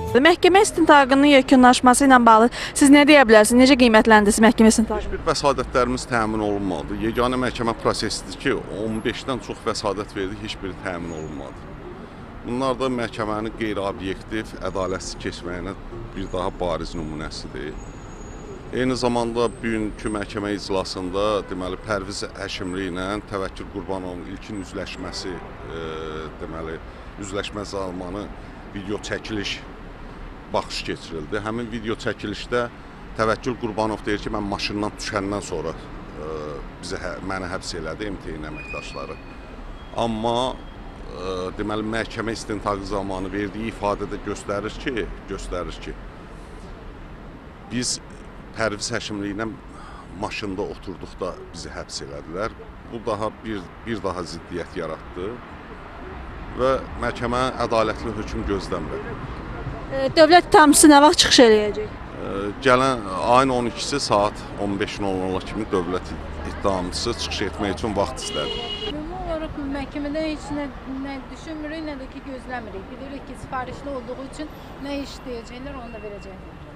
Məhkəmə istintaqının yekunlaşması ilə bağlı siz nə deyə bilərsiniz? Necə qiymətləndirsiniz məhkəmə istintaqını? Heç bir vəsadətlərimiz təmin olunmadı. Yeganə məhkəmə prosesidir ki, 15-dən çox vəsadət verdik, heç biri təmin olunmadı. Bunlar da məhkəmənin qeyri-obyektiv, ədalətsiz keçməyinə bir daha bariz nümunəsidir. Eyni zamanda bugünkü məhkəmə iclasında deməli Pərviz Həşimli ilə Təvəkkül Qurbanovun ilkin üzləşməsi, deməli üzləşmə zamanı video çəkiliş baxış keçirildi. Həmin video çəkilişdə Təvəkkül Qurbanov deyir ki, mən maşından düşəndən sonra məni həbs elədi MTİ əməkdaşları. Amma deməli məhkəmə istintaqı zamanı verdiyi ifadədə göstərir ki, biz Pərviz Həşimli ilə maşında oturduqda bizi həbs elədilər. Bu daha bir daha ziddiyyət yaratdı və məhkəmə ədalətli hökm gözləmir. Dövlət ittihamçısı nə vaxt çıxış eləyəcək? Gələn ayın 12-si saat 15:00 kimi dövlət ittihamçısı çıxış etmək üçün vaxt istədi. Ümumi olaraq məhkəmədən heç nə düşünmürük, nə də ki gözləmirik. Bilirik ki, sifarişli olduğu üçün nə iş deyəcəklər, onu da verəcəklər.